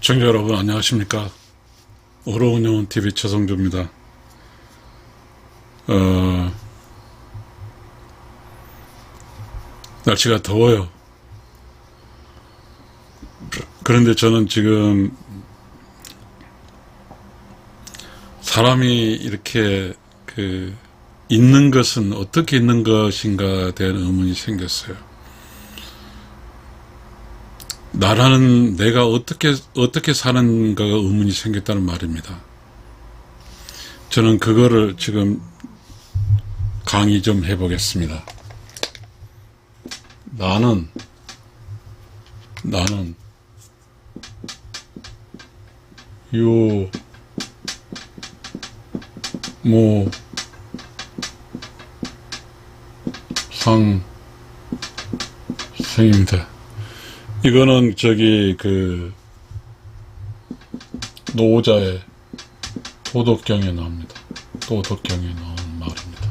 시청자 여러분 안녕하십니까. 어려운 영혼TV 최성조입니다. 날씨가 더워요. 그런데 저는 지금 사람이 이렇게 있는 것은 어떻게 있는 것인가 대한 의문이 생겼어요. 나라는 내가 어떻게 사는가가 의문이 생겼다는 말입니다. 저는 그거를 지금 강의 좀 해보겠습니다. 나는 생입니다. 이거는 노자의 도덕경에 나옵니다. 도덕경에 나오는 말입니다.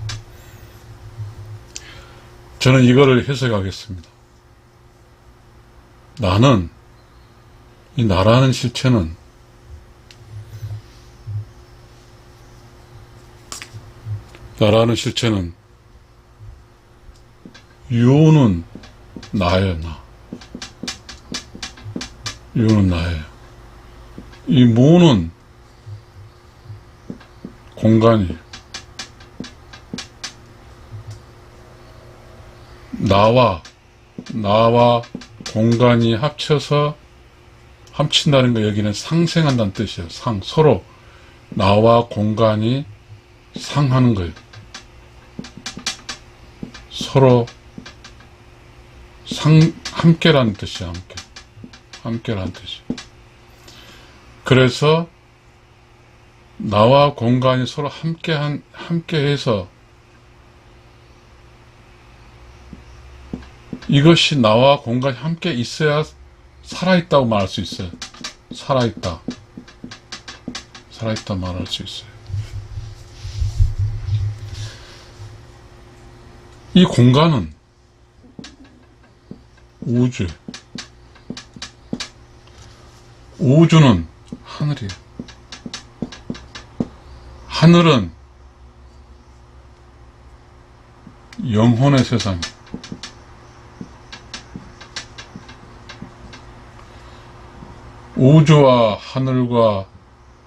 저는 이거를 해석하겠습니다. 이 나라는 실체는 유는 나예요. 유는 나예요. 이 무는 공간이에요. 나와 공간이 합친다는 거 여기는 상생한다는 뜻이에요. 서로 나와 공간이 상하는 거예요. 서로 함께라는 뜻이에요. 함께라는 뜻이에요. 그래서 나와 공간이 서로 함께해서 이것이 나와 공간이 함께 있어야 살아있다고 말할 수 있어요. 살아있다 말할 수 있어요. 이 공간은 우주는 하늘이에요. 하늘은 영혼의 세상이에요. 우주와 하늘과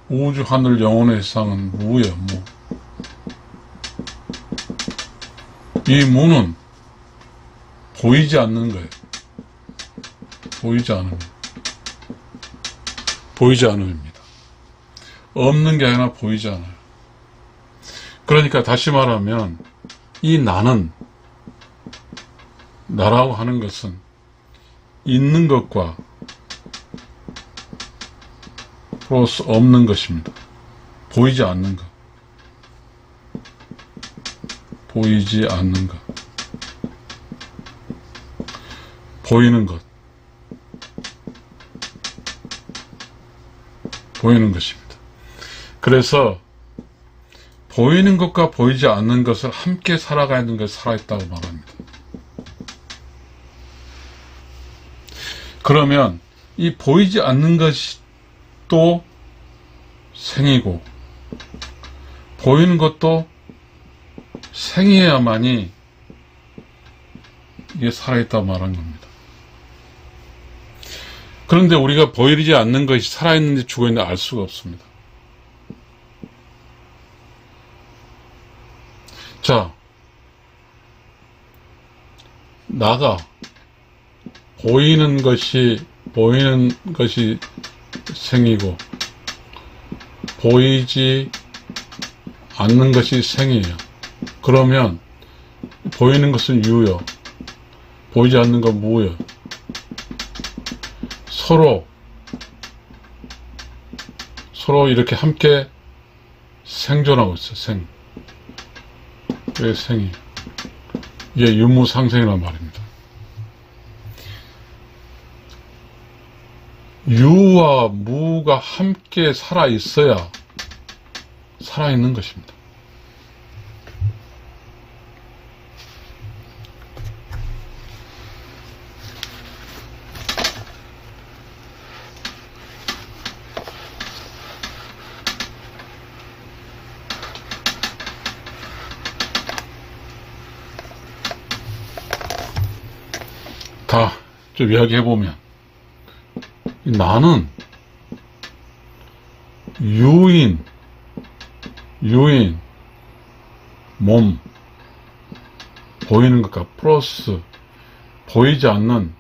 우주, 하늘, 영혼의 세상은 무예요. 이 무는 보이지 않는 거예요. 보이지 않음입니다. 없는 게 아니라 보이지 않아요. 그러니까 다시 말하면 이 나라고 하는 것은 있는 것과 플러스 없는 것입니다. 보이지 않는 것. 보이는 것. 보이는 것입니다. 그래서 보이는 것과 보이지 않는 것을 함께 살아가는 것이 살아있다고 말합니다. 그러면 이 보이지 않는 것이 또 생이고 보이는 것도 생이어야만이 이게 살아있다고 말한 겁니다. 그런데 우리가 보이지 않는 것이 살아있는지 죽어있는지 알 수가 없습니다. 자, 나가 보이는 것이 생이고 보이지 않는 것이 생이에요. 그러면 보이는 것은 유요, 보이지 않는 건 무요. 서로 이렇게 함께 생존하고 있어요. 왜 생이? 이게 유무상생이란 말입니다. 유와 무가 함께 살아있어야 살아있는 것입니다. 다 좀 이야기해보면, 나는 유인, 몸, 보이는 것과 플러스 보이지 않는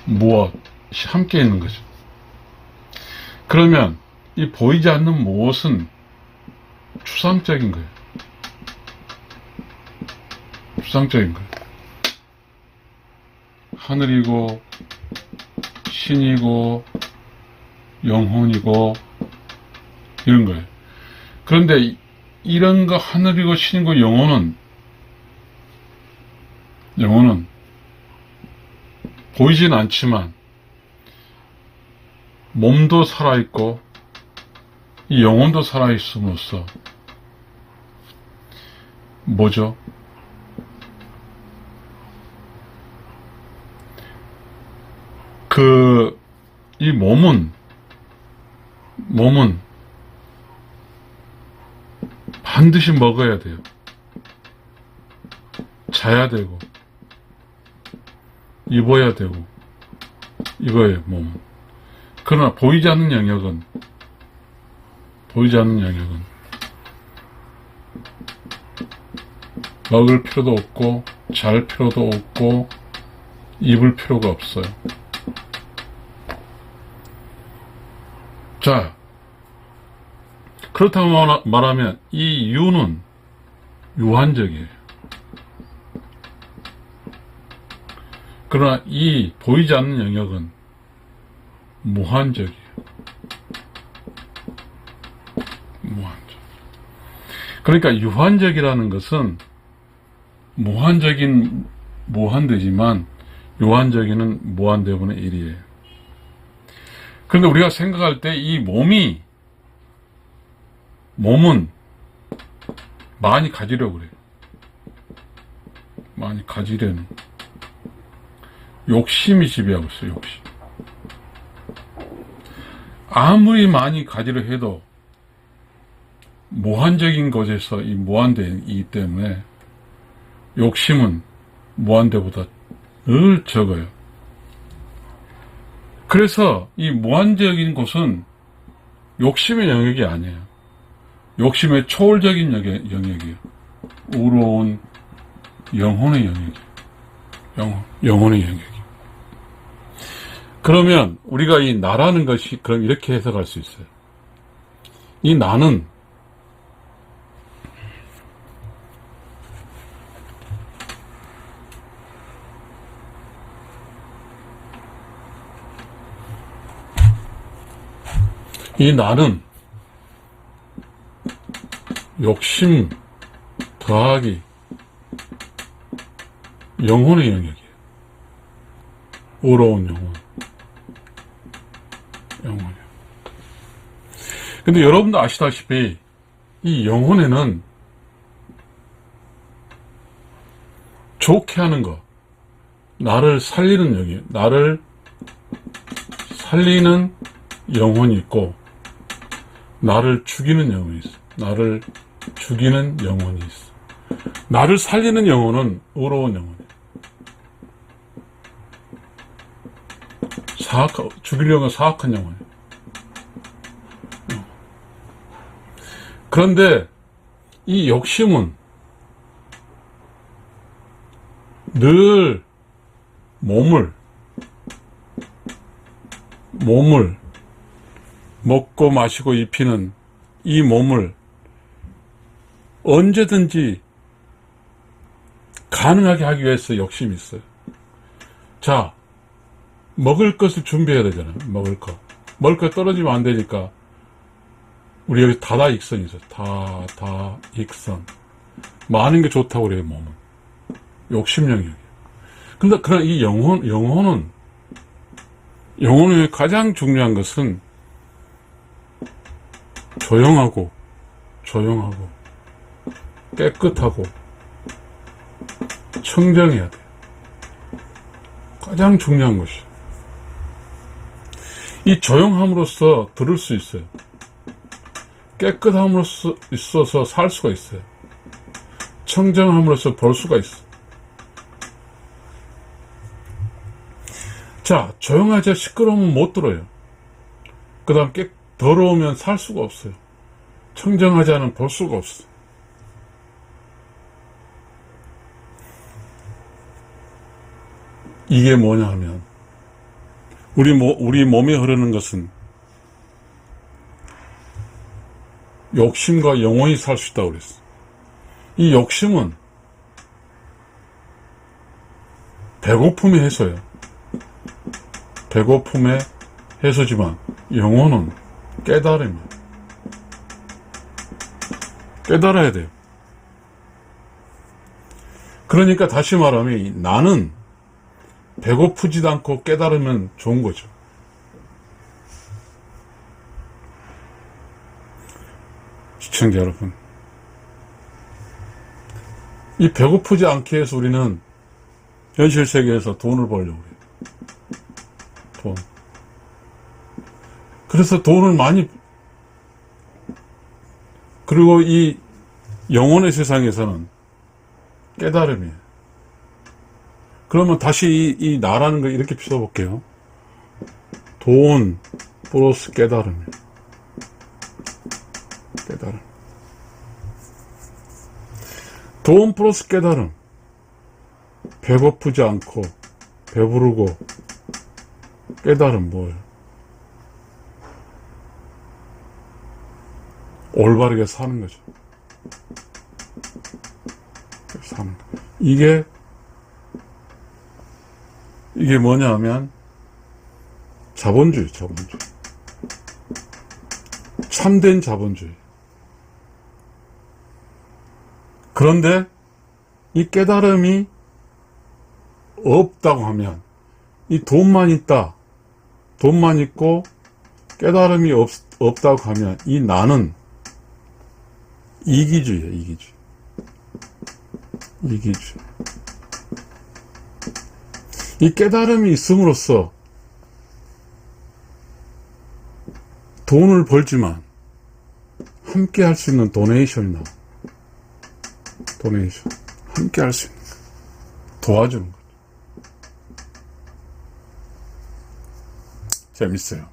무엇이 함께 있는 거죠. 그러면 이 보이지 않는 무엇은 추상적인 거예요. 추상적인 거예요. 하늘이고 신이고 영혼이고 이런 거예요. 그런데 이런 거 하늘이고 신이고 영혼은 보이진 않지만 몸도 살아있고 이 영혼도 살아있음으로써 뭐죠? 이 몸은 반드시 먹어야 돼요. 자야 되고 입어야 되고 이거예요, 몸은. 그러나 보이지 않는 영역은 먹을 필요도 없고 잘 필요도 없고 입을 필요가 없어요. 자, 그렇다고 말하면 이 유는 유한적이에요. 그러나 이 보이지 않는 영역은 무한적이에요. 무한적. 그러니까 유한적이라는 것은 무한적인 무한대지만 유한적이는 무한대분의 1이에요. 그런데 우리가 생각할 때 이 몸은 많이 가지려고 그래요. 많이 가지려는 욕심이 지배하고 있어요. 욕심. 아무리 많이 가지려 해도 무한적인 것에서 이 무한대이기 때문에 욕심은 무한대보다 늘 적어요. 그래서 이 무한적인 곳은 욕심의 영역이 아니에요. 욕심의 초월적인 영역이에요. 우러운 영혼의 영역이에요. 영혼의 영역이에요. 그러면 우리가 이 나라는 것이 그럼 이렇게 해석할 수 있어요. 이 나는 욕심 더하기 영혼의 영역이에요. 어려운 영혼이에요. 근데 여러분도 아시다시피 이 영혼에는 좋게 하는 거, 나를 살리는 영역, 나를 살리는 영혼이 있고 나를 죽이는 영혼이 있어. 나를 죽이는 영혼이 있어. 나를 살리는 영혼은 어려운 영혼이에요. 죽이려고 사악한 영혼이에요. 그런데 이 욕심은 늘 몸을 먹고 마시고 입히는 이 몸을 언제든지 가능하게 하기 위해서 욕심이 있어요. 자, 먹을 것을 준비해야 되잖아요. 먹을 거 떨어지면 안 되니까 우리 여기 다다익선이 있어요. 다다익선. 많은 게 좋다고 그래요. 몸은 욕심 영역이에요. 근데 그런 이 영혼은 가장 중요한 것은 조용하고 깨끗하고 청정해야 돼요. 가장 중요한 것이 이 조용함으로써 들을 수 있어요. 깨끗함으로써 있어서 살 수가 있어요. 청정함으로써 볼 수가 있어. 자, 조용하자 시끄러우면 못 들어요. 그 다음 더러우면 살 수가 없어요. 청정하지 않으면 볼 수가 없어. 이게 뭐냐 하면 우리 몸에 흐르는 것은 욕심과 영원히 살 수 있다고 그랬어. 이 욕심은 배고픔의 해소예요. 배고픔의 해소지만 영혼은 깨달음이에요. 깨달아야 돼요. 그러니까 다시 말하면 나는 배고프지도 않고 깨달으면 좋은 거죠. 시청자 여러분, 이 배고프지 않게 해서 우리는 현실 세계에서 돈을 벌려고 해요. 돈. 그래서 돈을 많이, 그리고 이 영혼의 세상에서는 깨달음이에요. 그러면 다시 이 나라는 거 이렇게 써볼게요. 돈 플러스 깨달음이에요. 깨달음. 돈 플러스 깨달음. 배고프지 않고 배부르고 깨달음 뭐예요? 올바르게 사는 거죠. 사는 거. 이게 뭐냐 하면 자본주의. 참된 자본주의. 그런데 이 깨달음이 없다고 하면, 이 돈만 있다, 돈만 있고 깨달음이 없다고 하면 이 나는 이기주의예요. 이기주의. 이 깨달음이 있음으로써 돈을 벌지만 함께 할 수 있는 도네이션이 나와. 도네이션. 함께 할 수 있는 거. 도와주는 거죠. 재밌어요.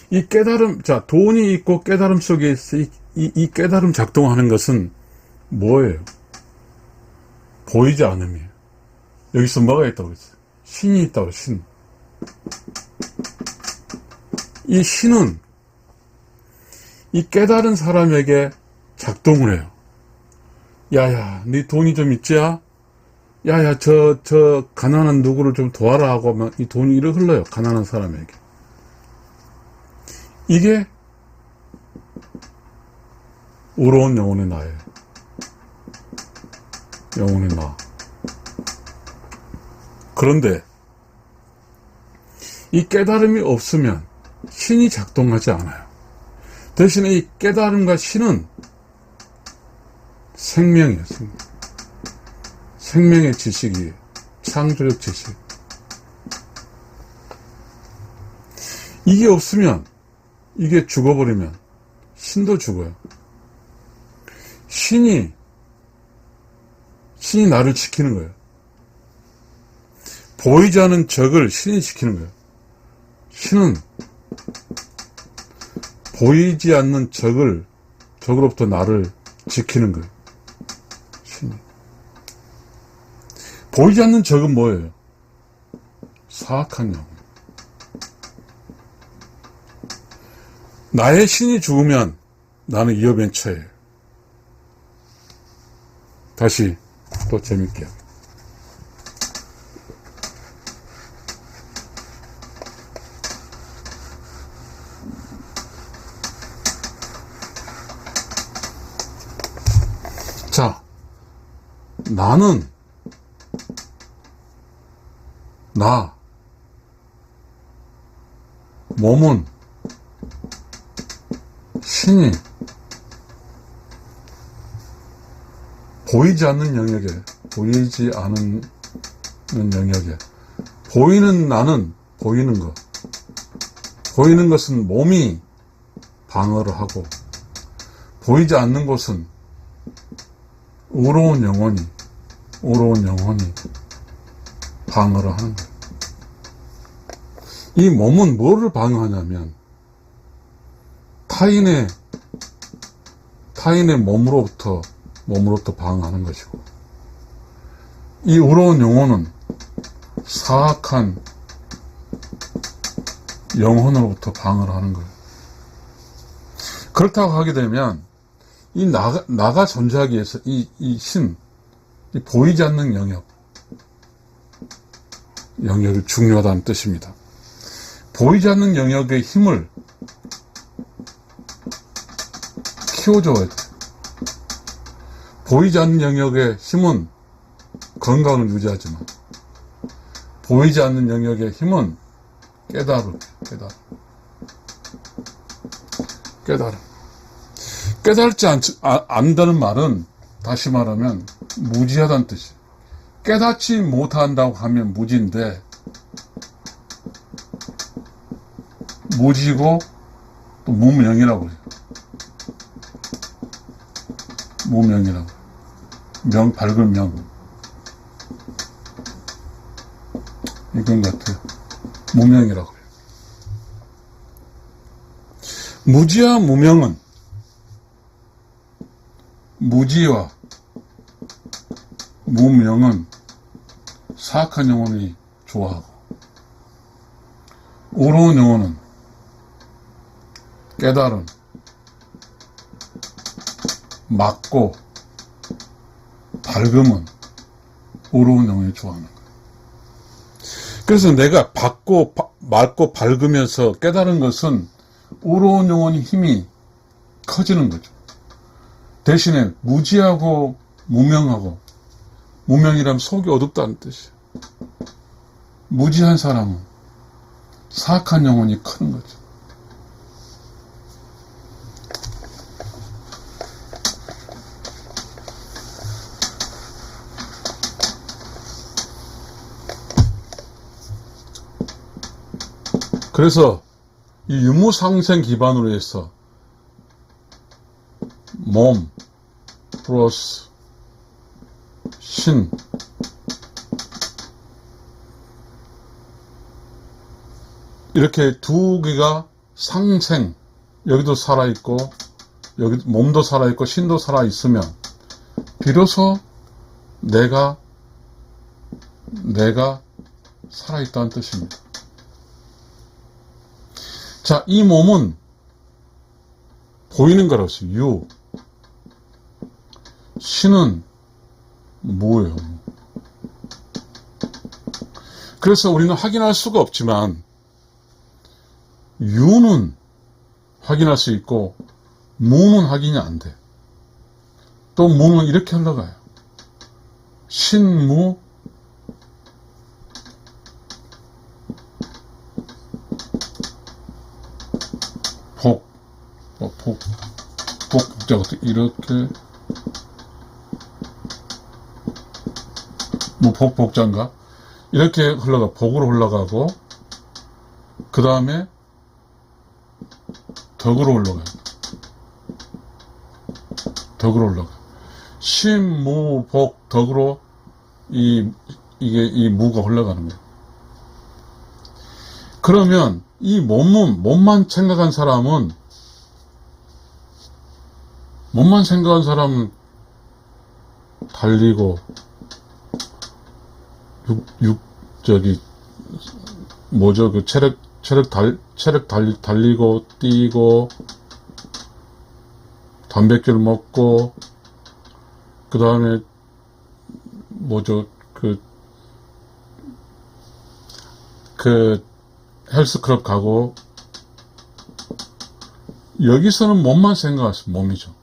이 깨달음, 자, 돈이 있고 깨달음 속에 있어. 이 깨달음 작동하는 것은 뭐예요? 보이지 않음이에요. 여기서 뭐가 있다고 그랬어요? 신이 있다고, 신. 이 신은 이 깨달은 사람에게 작동을 해요. 야야, 네 돈이 좀 있지야? 야야, 저 가난한 누구를 좀 도와라 하고 하면 이 돈이 이렇게 흘러요. 가난한 사람에게. 이게 의로운 영혼의 나예요. 영혼의 나. 그런데 이 깨달음이 없으면 신이 작동하지 않아요. 대신에 이 깨달음과 신은 생명이에요. 생명의 지식이에요. 창조적 지식. 이게 없으면, 이게 죽어버리면 신도 죽어요. 신이 나를 지키는 거예요. 보이지 않는 적을 신이 지키는 거예요. 신은 보이지 않는 적으로부터 나를 지키는 거예요. 신이. 보이지 않는 적은 뭐예요? 사악한 영혼. 나의 신이 죽으면 나는 위험에 처해요. 다시 또 재밌게. 자, 나는 나, 몸은 신이 보이지 않는 영역에, 보이지 않는 영역에, 보이는 나는 보이는 것, 보이는 것은 몸이 방어를 하고, 보이지 않는 곳은 의로운 영혼이 방어를 하는 거예요. 이 몸은 뭐를 방어하냐면 타인의 몸으로부터 방어하는 것이고, 이 의로운 영혼은 사악한 영혼으로부터 방어를 하는 거예요. 그렇다고 하게 되면 이 나가 존재하기 위해서 이 보이지 않는 영역이 중요하다는 뜻입니다. 보이지 않는 영역의 힘을 키워줘야 돼요. 보이지 않는 영역의 힘은 건강을 유지하지만, 보이지 않는 영역의 힘은 깨달음. 깨달지 않는다는 말은, 다시 말하면 무지하다는 뜻이에요. 깨닫지 못한다고 하면 무지인데, 무지고 또 무명이라고 해요. 무명이라고. 밝은 명. 이건 같아요. 무명이라고 해요. 무지와 무명은, 무지와 무명은 사악한 영혼이 좋아하고, 의로운 영혼은 깨달음, 맑고 밝음은 의로운 영혼이 좋아하는 거예요. 그래서 내가 맑고 밝으면서 깨달은 것은 의로운 영혼의 힘이 커지는 거죠. 대신에 무지하고 무명이라면 속이 어둡다는 뜻이에요. 무지한 사람은 사악한 영혼이 크는 거죠. 그래서 이 유무상생 기반으로 해서 몸 플러스 신, 이렇게 두 개가 상생, 여기도 살아있고 여기 몸도 살아있고 신도 살아있으면 비로소 내가 살아있다는 뜻입니다. 자, 이 몸은 보이는 거라서 유, 신은 뭐예요? 그래서 우리는 확인할 수가 없지만 유는 확인할 수 있고 무는 확인이 안 돼. 또 무는 이렇게 흘러가요. 신무, 복자부터 이렇게, 복자인가? 이렇게 흘러가, 복으로 흘러가고, 그 다음에 덕으로 올라가요. 덕으로 올라가. 신, 무, 복, 덕으로 이 무가 흘러가는 거예요. 그러면 이 몸만 생각한 사람은 달리고, 체력 달리고, 뛰고, 단백질 먹고, 그 다음에, 헬스클럽 가고, 여기서는 몸만 생각하시면 몸이죠.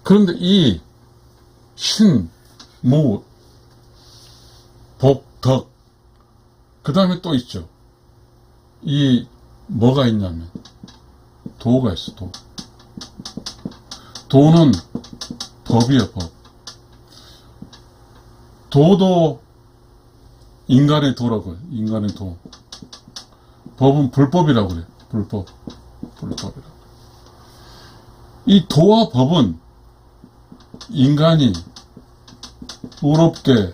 그런데 이 신, 무, 복, 덕, 그 다음에 또 있죠. 이 뭐가 있냐면 도가 있어. 도는 법이에요. 법. 도도 인간의 도라고요. 인간의 도. 법은 불법이라고 그래요. 불법이라고. 이 도와 법은 인간이 의롭게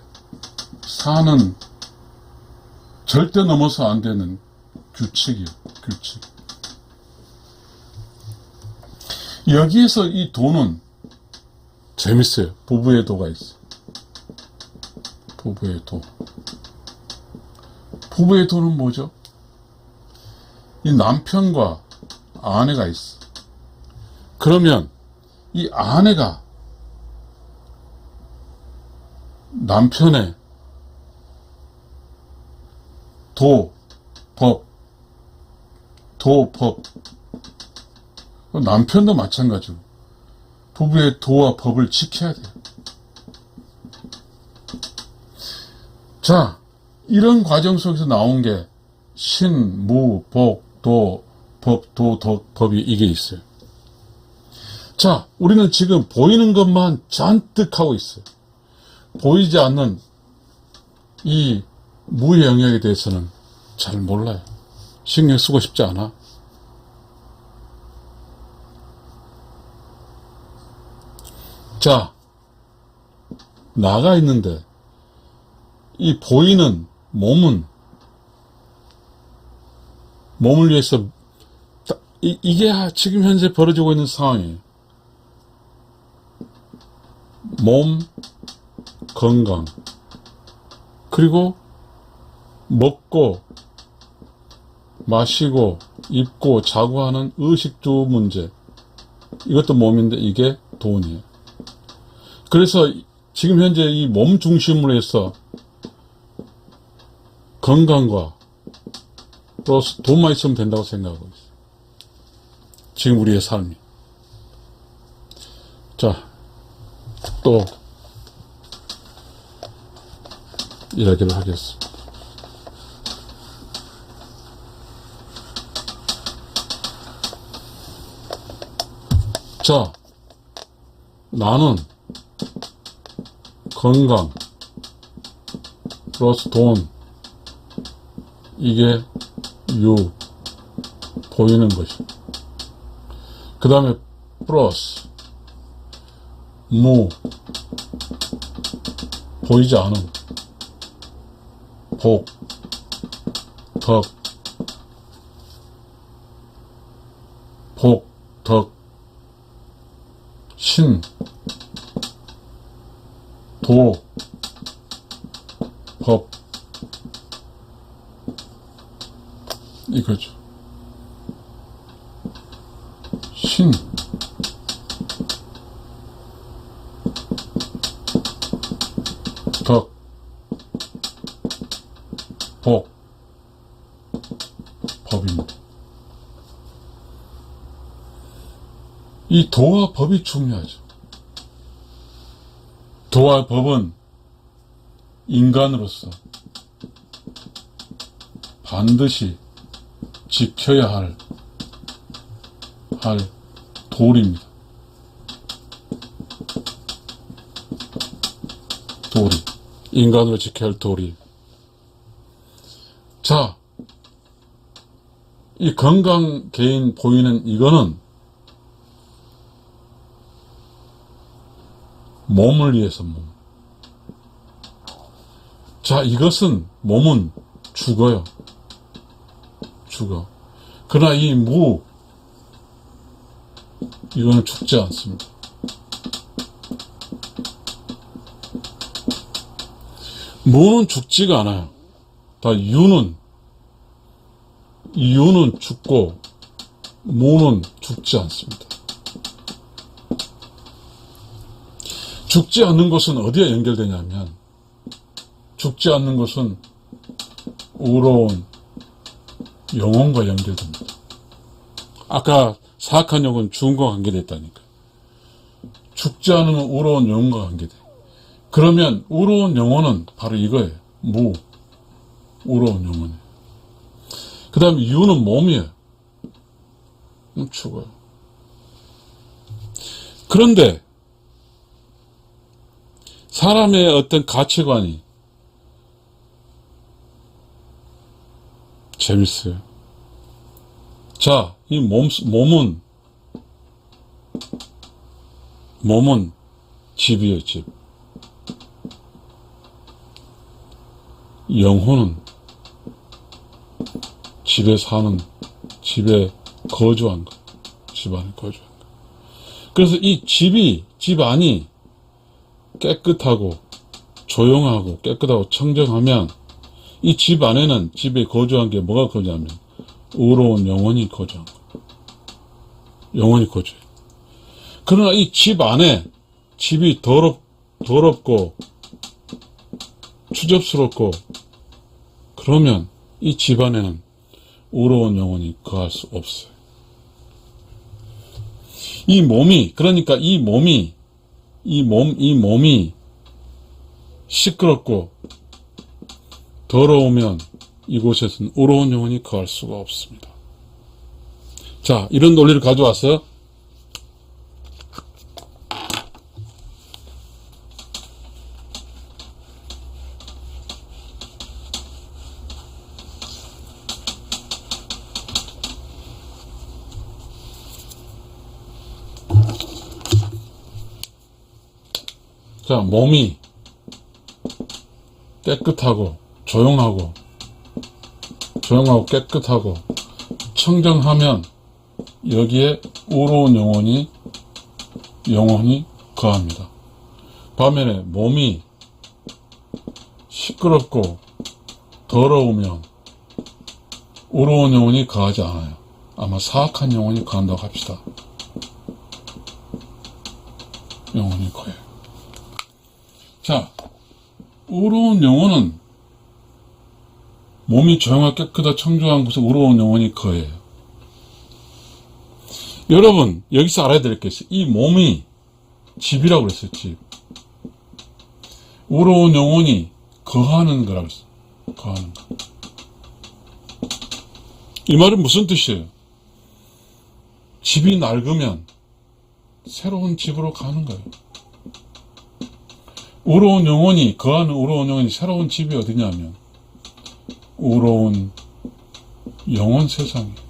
사는 절대 넘어서 안 되는 규칙이에요. 규칙. 여기에서 이 도는 재밌어요. 부부의 도가 있어. 부부의 도. 부부의 도는 뭐죠? 이 남편과 아내가 있어. 그러면 이 아내가 남편의 도, 법, 남편도 마찬가지고 부부의 도와 법을 지켜야 돼요. 자, 이런 과정 속에서 나온 게 신, 무, 복, 도, 법, 도, 덕, 법이 이게 있어요. 자, 우리는 지금 보이는 것만 잔뜩 하고 있어요. 보이지 않는 이 무의 영역에 대해서는 잘 몰라요. 신경 쓰고 싶지 않아. 자, 나가 있는데 이 보이는 몸을 위해서 이게 지금 현재 벌어지고 있는 상황이에요. 몸 건강, 그리고 먹고 마시고 입고 자고 하는 의식주 문제, 이것도 몸인데 이게 돈이에요. 그래서 지금 현재 이 몸 중심으로 해서 건강과 플러스 돈만 있으면 된다고 생각하고 있어요. 지금 우리의 삶이. 자, 또 이야기를 하겠습니다. 자, 나는 건강 플러스 돈, 이게 보이는 것이. 그 다음에 플러스 무, 보이지 않은 복, 덕, 복, 덕, 신, 도, 법, 이거죠. 신, 덕, 복, 법입니다. 이 도와 법이 중요하죠. 도와 법은 인간으로서 반드시 지켜야 할 도리입니다. 도리. 인간으로 지켜야 할 도리. 자, 이 건강 개인 보이는 이거는 몸을 위해서 몸. 자, 이것은 몸은 죽어요. 죽어. 그러나 이 무, 이거는 죽지 않습니다. 무는 죽지가 않아요. 다 유는 죽고 무는 죽지 않습니다. 죽지 않는 것은 어디에 연결되냐면, 죽지 않는 것은 의로운 영혼과 연결됩니다. 아까 사악한 영은 죽음과 관계됐다니까. 죽지 않으면 의로운 영혼과 관계돼. 그러면 의로운 영혼은 바로 이거예요. 무, 의로운 영혼이에요. 그 다음에 유는 몸이에요. 죽어요. 그런데 사람의 어떤 가치관이 재밌어요. 자, 이 몸은 몸은 집이에요, 집. 영혼은 집에 사는, 집에 거주한 것. 집 안에 거주한 것. 그래서 이 집이, 집 안이 깨끗하고 조용하고 깨끗하고 청정하면 이 집 안에는, 집에 거주한 게 뭐가 거주하면 의로운 영혼이 거주한 거. 영혼이 거주해. 그러나 이 집 안에, 집이 더럽고 추접스럽고 그러면 이 집 안에는 의로운 영혼이 거할 수 없어요. 이 몸이, 그러니까 이 몸이 시끄럽고 더러우면 이곳에서는 의로운 영혼이 거할 수가 없습니다. 자, 이런 논리를 가져와서 몸이 깨끗하고 조용하고 깨끗하고 청정하면 여기에 의로운 영혼이 거합니다. 반면에 몸이 시끄럽고 더러우면 의로운 영혼이 거하지 않아요. 아마 사악한 영혼이 거한다고 합시다. 영혼이 거해요. 자, 의로운 영혼은 몸이 조용하고 깨끗하고 청정한 곳에 의로운 영혼이 거해요. 여러분, 여기서 알아야 될 게 있어요. 이 몸이 집이라고 그랬어요, 집. 의로운 영혼이 거하는 거라고 했어요. 거하는 거. 이 말은 무슨 뜻이에요? 집이 낡으면 새로운 집으로 가는 거예요. 의로운 영혼이 거하는 의로운 영혼이 새로운 집이 어디냐면 의로운 영혼 세상이에요.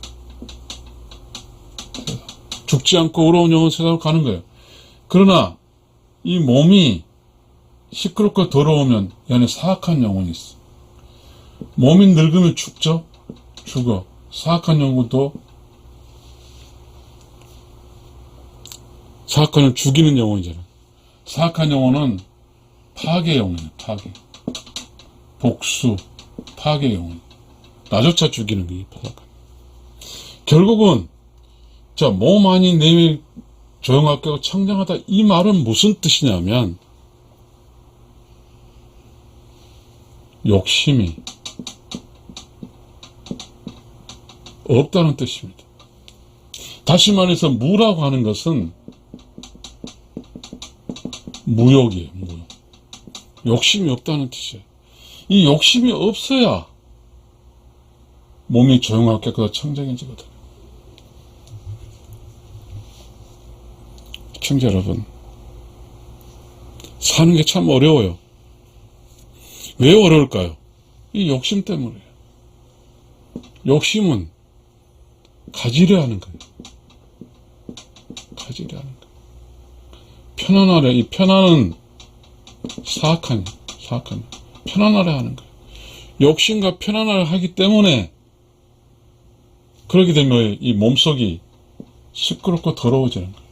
죽지 않고 의로운 영혼 세상으로 가는 거예요. 그러나 이 몸이 시끄럽고 더러우면 이 안에 사악한 영혼이 있어. 몸이 늙으면 죽죠? 죽어. 사악한 영혼도, 사악한 영혼 죽이는 영혼이잖아. 사악한 영혼은 파괴 영혼이에요. 파괴. 복수. 파괴 영혼. 나조차 죽이는 게 파괴. 결국은 자, 몸 안이 내일 조용하고 청정하다, 이 말은 무슨 뜻이냐면 욕심이 없다는 뜻입니다. 다시 말해서 무라고 하는 것은 무욕이에요. 무욕. 욕심이 없다는 뜻이에요. 이 욕심이 없어야 몸이 조용하고 깨끗하고 청정해지거든요. 시청자 여러분, 사는 게 참 어려워요. 왜 어려울까요? 이 욕심 때문이에요. 욕심은 가지려 하는 거예요. 가지려 하는 거예요. 편안하려, 이 편안은 사악한, 편안하려 하는 거예요. 욕심과 편안하려 하기 때문에 그렇게 되면 이 몸속이 시끄럽고 더러워지는 거예요.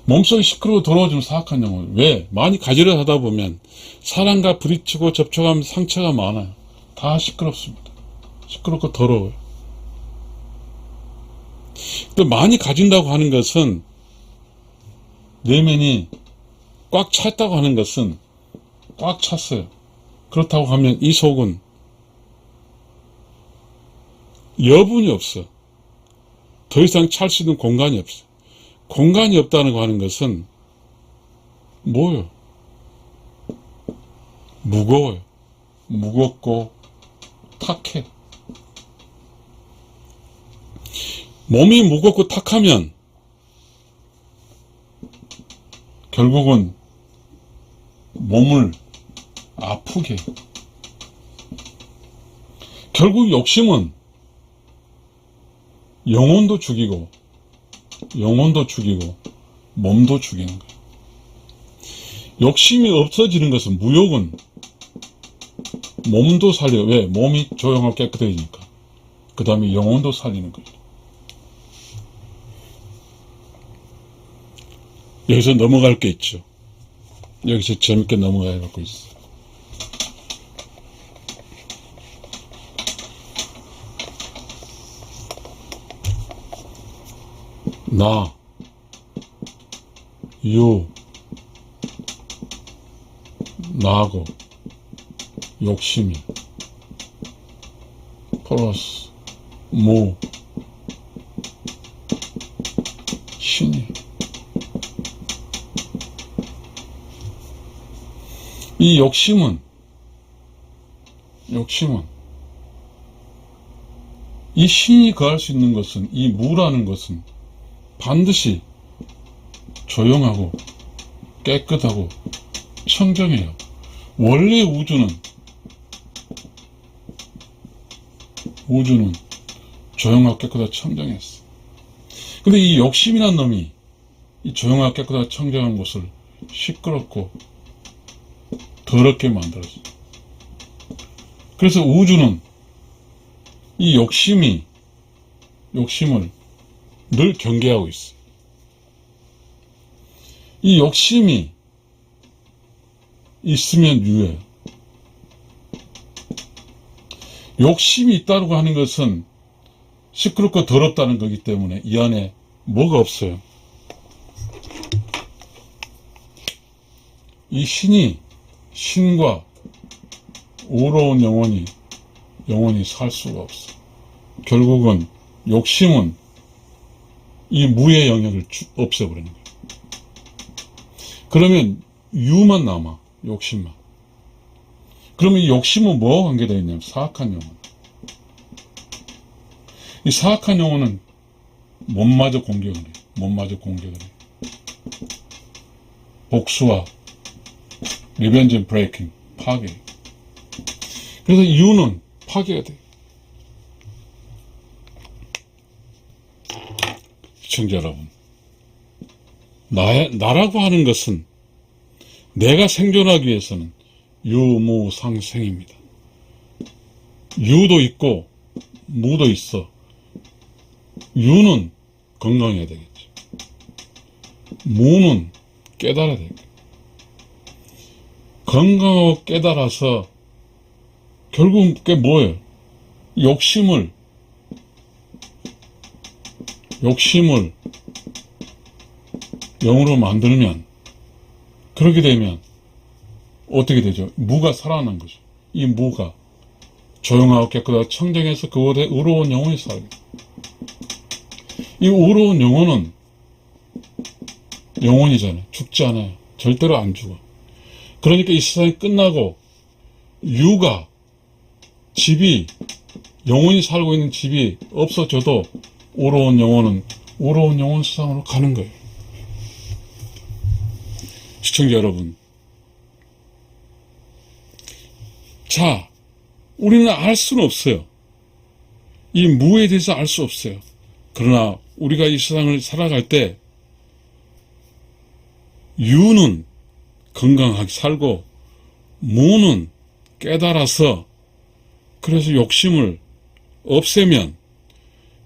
몸속이 시끄러워 더러워지면 사악한 영혼. 왜? 많이 가지려 하다 보면 사람과 부딪히고 접촉하면 상처가 많아요. 다 시끄럽습니다. 시끄럽고 더러워요. 또 많이 가진다고 하는 것은, 내면이 꽉 찼다고 하는 것은 꽉 찼어요. 그렇다고 하면 이 속은 여분이 없어. 더 이상 찰 수 있는 공간이 없어. 공간이 없다는 거 하는 것은 뭐예요? 무거워요. 무겁고 탁해. 몸이 무겁고 탁하면 결국은 몸을 아프게 해요. 결국 욕심은 영혼도 죽이고 몸도 죽이는 거예요. 욕심이 없어지는 것은, 무욕은 몸도 살려. 왜? 몸이 조용하고 깨끗해지니까. 그 다음에 영혼도 살리는 거예요. 여기서 넘어갈 게 있죠. 여기서 재밌게 넘어가야 갖고 있어. 나, 유, 나고, 욕심이, 플러스, 무, 신이. 이 욕심은 이 신이 거할 수 있는 것은, 이 무라는 것은 반드시 조용하고 깨끗하고 청정해요. 원래 우주는 조용하고 깨끗하고 청정했어. 근데 이 욕심이란 놈이 이 조용하고 깨끗하고 청정한 곳을 시끄럽고 더럽게 만들었어. 그래서 우주는 이 욕심을 늘 경계하고 있어. 이 욕심이 있으면 유해요. 욕심이 있다고 하는 것은 시끄럽고 더럽다는 거기 때문에 이 안에 뭐가 없어요. 이 신과 의로운 영혼이 살 수가 없어. 결국은 욕심은 이 무의 영역을 없애버리는 거예요. 그러면 유만 남아, 욕심만. 그러면 이 욕심은 뭐와 관계되어 있냐면 사악한 영혼. 이 사악한 영혼은 몸마저 공격을 해. 복수와 리벤지 앤 브레이킹, 파괴. 그래서 이유는 파괴가 돼. 시청자 여러분, 나라고 하는 것은 내가 생존하기 위해서는 유무상생입니다. 유도 있고 무도 있어. 유는 건강해야 되겠죠. 무는 깨달아야 되겠죠. 건강하고 깨달아서 결국 그게 뭐예요? 욕심을 영으로 만들면, 그렇게 되면 어떻게 되죠? 무가 살아난 거죠. 이 무가 조용하고 깨끗하고 청정해서 그곳에 의로운 영혼이 살게. 이 의로운 영혼은 영혼이잖아요. 죽지 않아요. 절대로 안 죽어. 그러니까 이 세상이 끝나고 영혼이 살고 있는 집이 없어져도 의로운 영혼 세상으로 가는 거예요. 시청자 여러분, 자, 우리는 알 수는 없어요. 이 무에 대해서 알 수 없어요. 그러나 우리가 이 세상을 살아갈 때 유는 건강하게 살고 무는 깨달아서, 그래서 욕심을 없애면,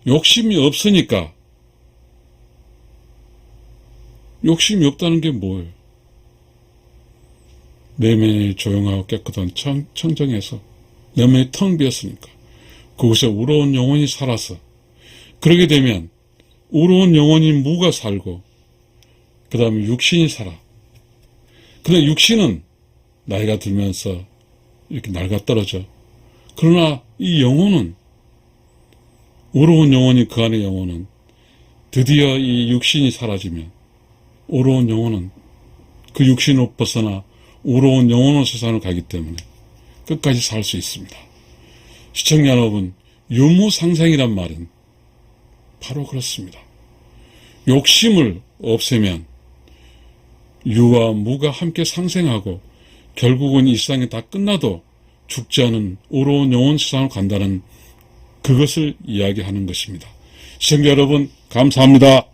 욕심이 없으니까, 욕심이 없다는 게 뭐예요? 내면이 조용하고 깨끗한 청정해서 내면이 텅 비었으니까 그곳에 의로운 영혼이 살아서, 그러게 되면 의로운 영혼이 무가 살고 그 다음에 육신이 살아. 근데 육신은 나이가 들면서 이렇게 낡아 떨어져. 그러나 이 영혼은, 의로운 영혼이, 그 안의 영혼은 드디어 이 육신이 사라지면 의로운 영혼은 그 육신을 벗어나 의로운 영혼의 세상을 가기 때문에 끝까지 살 수 있습니다. 시청자 여러분, 유무상생이란 말은 바로 그렇습니다. 욕심을 없애면 유와 무가 함께 상생하고 결국은 이 세상이 다 끝나도 죽지 않은 의로운 영혼 세상을 간다는 그것을 이야기하는 것입니다. 시청자 여러분, 감사합니다.